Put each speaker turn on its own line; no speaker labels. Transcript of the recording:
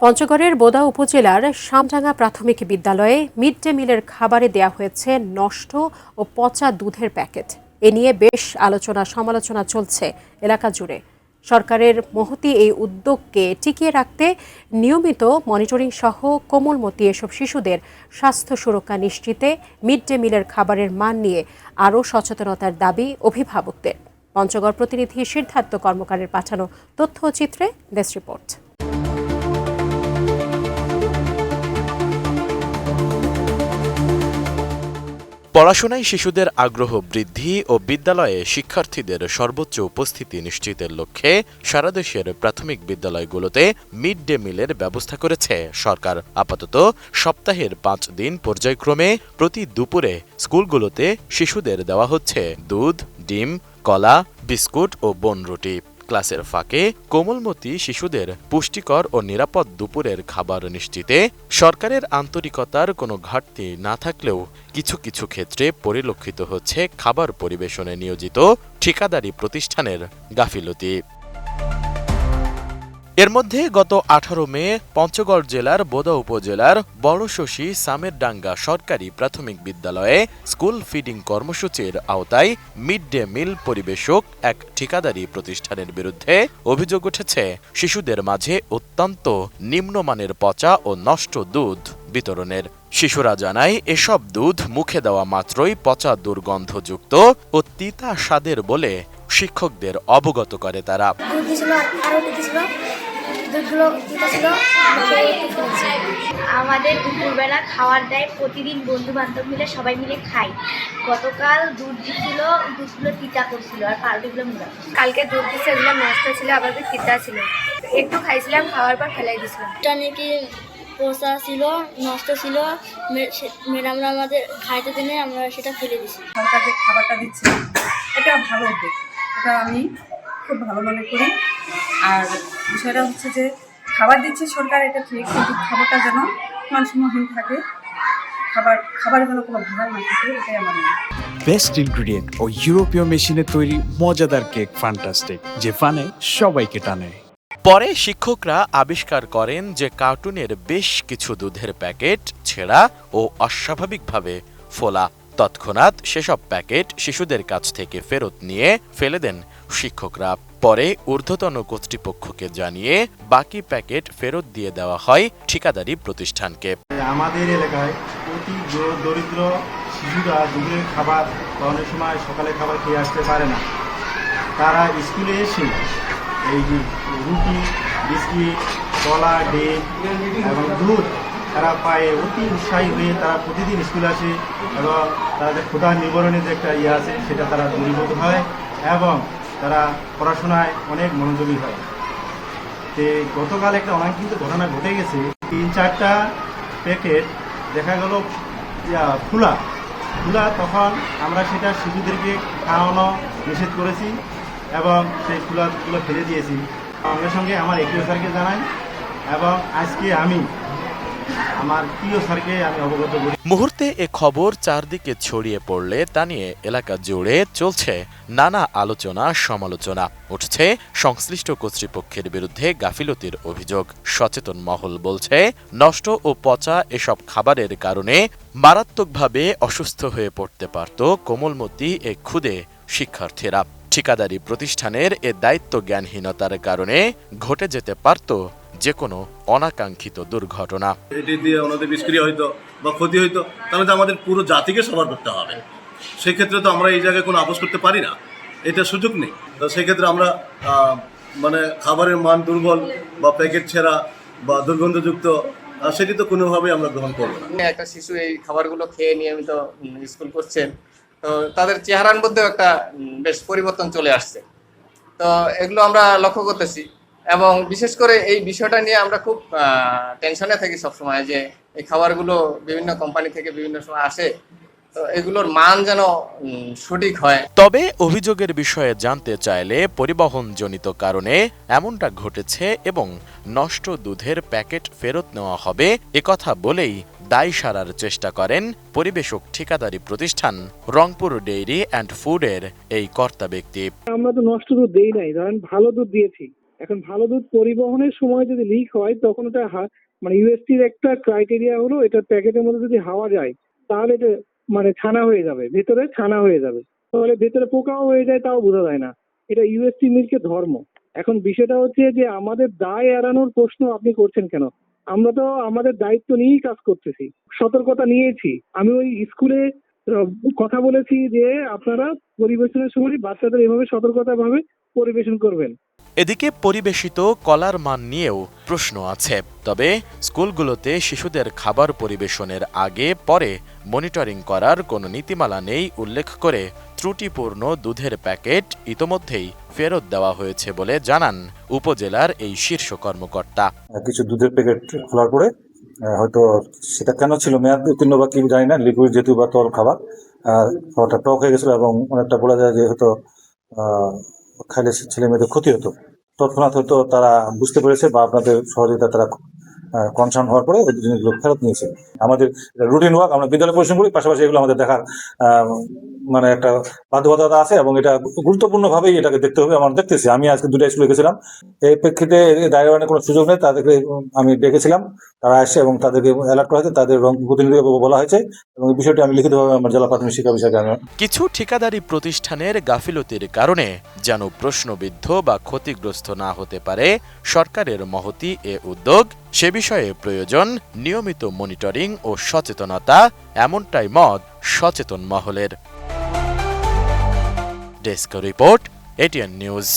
পঞ্চগড়ের বোদা উপজেলার শামডাঙ্গা প্রাথমিক বিদ্যালয়ে মিড ডে মিলের খাবারে দেয়া হয়েছে নষ্ট ও পচা দুধের প্যাকেট। এ নিয়ে বেশ আলোচনা সমালোচনা চলছে এলাকা জুড়ে। সরকারের মহতী এই উদ্যোগকে টিকিয়ে রাখতে নিয়মিত মনিটরিং সহ কোমলমতি এসব শিশুদের স্বাস্থ্য সুরক্ষা নিশ্চিতে মিড ডে মিলের খাবারের মান নিয়ে আরও সচেতনতার দাবি অভিভাবকদের। পঞ্চগড় প্রতিনিধি সিদ্ধার্থ কর্মকারের পাঠানো তথ্যচিত্রে ডেস্ক রিপোর্ট।
পড়াশোনায় শিশুদের আগ্রহ বৃদ্ধি ও বিদ্যালয়ে শিক্ষার্থীদের সর্বোচ্চ উপস্থিতি নিশ্চিতের লক্ষ্যে সারা দেশের প্রাথমিক বিদ্যালয়গুলোতে মিড ডে মিলের ব্যবস্থা করেছে সরকার। আপাতত সপ্তাহের ৫ দিন পর্যায়ক্রমে প্রতি দুপুরে স্কুলগুলোতে শিশুদের দেওয়া হচ্ছে দুধ, ডিম, কলা, বিস্কুট ও বনরুটি। ক্লাসের ফাঁকে কোমলমতি শিশুদের পুষ্টিকর ও নিরাপদ দুপুরের খাবার নিশ্চিতে সরকারের আন্তরিকতার কোনো ঘাটতি না থাকলেও কিছু কিছু ক্ষেত্রে পরিলক্ষিত হচ্ছে খাবার পরিবেশনে নিয়োজিত ঠিকাদারি প্রতিষ্ঠানের গাফিলতি। এর মধ্যে গত ১৮ মে পঞ্চগড় জেলার বোদা উপজেলার বড়শশী সামেরডাঙ্গা সরকারি প্রাথমিক বিদ্যালয়ে স্কুল ফিডিং কর্মসূচির আওতায় মিড ডে মিল পরিবেশক এক ঠিকাদারি প্রতিষ্ঠানের বিরুদ্ধে অভিযোগ উঠেছে শিশুদের মাঝে অত্যন্ত নিম্নমানের পচা ও নষ্ট দুধ বিতরণের। শিশুরা জানায় এসব দুধ মুখে দেওয়া মাত্রই পচা দুর্গন্ধযুক্ত ও তিতা স্বাদের বলে শিক্ষকদের অবগত করে তারা।
আমাদের দুপুরবেলা খাওয়ার দেয়, প্রতিদিন বন্ধু বান্ধব মিলে সবাই মিলে খাই। গতকাল দুধ দিচ্ছিল, দুধগুলো তিতা করছিল আর পাউরুটিগুলো মুড়া। কালকে দুধ দিচ্ছে, এগুলো নষ্ট ছিল, আবার তিতা ছিল। একটু খাইছিলাম, খাওয়ার পর ফেলাই দিছিলাম।
এটা নাকি পোষা ছিল, নষ্ট ছিল, ম্যাডামরা আমাদের খাইতে দিনে আমরা সেটা ফেলে দিছি।
সরকার যে খাবারটা দিচ্ছে এটা ভালো উদ্যোগ, এটা আমি খুব ভালো মনে করি। আর বিষয়টা হচ্ছে যে খাবার দিচ্ছে সরকার, এটা ঠিক, কিন্তু খাবারটা যেন মানসম্যহীন থাকে, খাবার যেন কোনো ভেজাল না থাকে, এটাই আমার মনে হয়।
বেস্ট ইনগ্রিডিয়েন্ট ও ইউরোপীয় মেশিনে তৈরি মজাদার কেক ফ্যান্টাস্টিক, যে ফানে সবাইকে টানে।
পরে শিক্ষকরা আবিষ্কার করেন যে কার্টুনের বেশ কিছু দুধের প্যাকেট ছেঁড়া ও অস্বাভাবিকভাবে ফোলা। তৎক্ষণাৎ সেসব প্যাকেট শিশুদের কাছ থেকে ফেরত নিয়ে ফেলে দেন শিক্ষকরা। পরে ঊর্ধ্বতন কর্তৃপক্ষকে জানিয়ে বাকি প্যাকেট ফেরত দিয়ে দেওয়া হয় ঠিকাদারি প্রতিষ্ঠানকে।
আমাদের এলাকায় অতি দরিদ্র শিশুরা দুপুরের খাবার বা অনেক সময় সকালে খাবার খেয়ে আসতে পারে না। তারা স্কুলে এসে এই যে রুটি, বিস্কিট, কলা, ডিম এবং দুধ তারা পায়ে অতি উৎসাহী হয়ে তারা প্রতিদিন স্কুলে আসে এবং তাদের ক্ষুধা নিবারণের যে একটা আছে সেটা তারা দূরীভূত হয় এবং তারা পড়াশোনায় অনেক মনোযোগী হয়। তো গতকাল একটা অনাকাঙ্ক্ষিত ঘটনা ঘটে গেছে। ৩-৪টা প্যাকেট দেখা গেল ফুলা, তখন আমরা সেটা শিশুদেরকে খাওয়ানো নিষেধ করেছি এবং সেই ফুলাগুলো ফেলে দিয়েছি। সঙ্গে সঙ্গে আমার একিও স্যারকে জানাই এবং আজকে আমি আমার প্রিয় স্যারকে আমি অবগত করি।
মুহূর্তে এ খবর চারদিকে ছড়িয়ে পড়লে তা নিয়ে এলাকা জুড়ে চলছে নানা আলোচনা সমালোচনা। উঠছে সংশ্লিষ্ট কর্তৃপক্ষের বিরুদ্ধে গাফিলতির অভিযোগ। সচেতন মহল বলছে নষ্ট ও পচা এসব খাবারের কারণে মারাত্মকভাবে অসুস্থ হয়ে পড়তে পারত কোমলমতি এ ক্ষুদে শিক্ষার্থীরা। ঠিকাদারি প্রতিষ্ঠানের এ দায়িত্ব জ্ঞানহীনতার কারণে ঘটে যেতে পারত যে কোনো অনাকাঙ্ক্ষিত দুর্ঘটনা।
এটি দিয়ে ওনাদের বিষক্রিয়া হইতো বা ক্ষতি হইতো, তাহলে তো আমাদের পুরো জাতিকে সবার করতে হবে। সেক্ষেত্রে তো আমরা এই জায়গায় কোনো আপোষ করতে পারি না, এটা সুযোগ নেই। তো সেক্ষেত্রে আমরা মানে খাবারের মান দুর্বল বা প্যাকেট ছেঁড়া বা দুর্গন্ধযুক্ত সেটি তো কোনোভাবেই আমরা গ্রহণ করবো না।
একটা শিশু এই খাবারগুলো খেয়ে নিয়মিত স্কুল করছেন, তো তাদের চেহারার মধ্যেও একটা বেশ পরিবর্তন চলে আসছে। তো এগুলো আমরা লক্ষ্য করতেছি এবং বিশেষ করে এই বিষয়টা নিয়ে আমরা খুব টেনশনে থাকি সবসময় যে এই খাবারগুলো বিভিন্ন কোম্পানি থেকে বিভিন্ন সময় আসে, তো এগুলোর মান যেন সঠিক হয়।
তবে অভিযোগের বিষয়ে জানতে চাইলে পরিবহনজনিত কারণে এমনটা ঘটেছে এবং নষ্ট দুধের প্যাকেট ফেরত নেওয়া হবে একথা বলেই দায় সারার চেষ্টা করেন পরিবেশক ঠিকাদারি প্রতিষ্ঠান রংপুর ডেইরি অ্যান্ড ফুডের এই কর্তা ব্যক্তি।
আমরা তো নষ্ট দুধ দেই নাই, ধরেন ভালো দুধ দিয়েছি, এখন ভালো দুধ পরিবহনের সময় যদি লিক হয় তখন ওটা মানে ইউএসটির একটা ক্রাইটেরিয়া হলো এটা প্যাকেটের মধ্যে যদি হাওয়া যায় তাহলে এটা মানে ছানা হয়ে যাবে, ভেতরে ছানা হয়ে যাবে, তাহলে ভেতরে পোকাও হয়ে যায়, তাও বোঝা যায় না। এটা ইউএসটি মিল্কের ধর্ম। এখন বিষয়টা হচ্ছে যে আমাদের দায় এড়ানোর প্রশ্ন আপনি করছেন কেন? আমরা তো আমাদের দায়িত্ব নিয়েই কাজ করতেছি, সতর্কতা নিয়েছি। আমি ওই স্কুলে কথা বলেছি যে আপনারা পরিবেশনের সময় বাচ্চাদের এভাবে সতর্কতাভাবে পরিবেশন করবেন।
এদিকে পরিবেশিত কলার মান নিয়েও প্রশ্ন আছে। তবে স্কুলগুলোতে শিশুদের খাবার পরিবেশনের আগে পরে মনিটরিং করার কোনো নীতিমালা নেই উল্লেখ করে ত্রুটিপূর্ণ দুধের প্যাকেট ইতোমধ্যেই ফেরত দেওয়া হয়েছে বলে জানান উপজেলার এই শীর্ষ কর্মকর্তা।
কিছু দুধের প্যাকেট খোলার পরে হয়তো সেটা কেন ছিল মেয়াদ উত্তীর্ণ বা কি জানি না, লিকুইড যেহেতু বা তরল খাবার, খাবারটা টক হয়ে গেছিল এবং অনেকটা বলা যায় যে হয়তো খাইলে ছেলে মেয়েদের ক্ষতি হতো। তৎক্ষণাৎ হয়তো তারা বুঝতে পেরেছে বা আপনাদের সহযোগিতা তারা কনসার্ন হওয়ার পরে ওই জিনিসগুলো ফেরত নিয়েছে। আমাদের রুটিন ওয়ার্ক, আমরা বিদ্যালয় পরিশ্রম করি, পাশাপাশি এগুলো আমাদের দেখার মানে একটা বাধ্যবাধকতা আছে এবং এটা গুরুত্বপূর্ণভাবেই এটাকে দেখতে হবে। আমরা দেখতেছি, আমি আজকে 2টা স্কুলে গেছিলাম, এই প্রেক্ষিতে দায় এড়ানোর কোনো সুযোগ নেই। তাদেরকে আমি ডেকেছিলাম, তারা আসছে এবং তাদেরকে অ্যালার্ট করা হয়েছে, তাদের প্রতিনিধি বলা হয়েছে এবং এই বিষয়টি আমি লিখিতভাবে আমার জেলা প্রাথমিক শিক্ষা বিষয়কে আমি
কিছু ঠিকাদারি প্রতিষ্ঠানের গাফিলতির কারণে যেন প্রশ্নবিদ্ধ বা ক্ষতিগ্রস্ত না হতে পারে সরকারের মহতী এ উদ্যোগ, সে বিষয়ে প্রয়োজন নিয়মিত মনিটরিং ও সচেতনতা, এমনটাই মত সচেতন মহলের। Desk report, ATN news.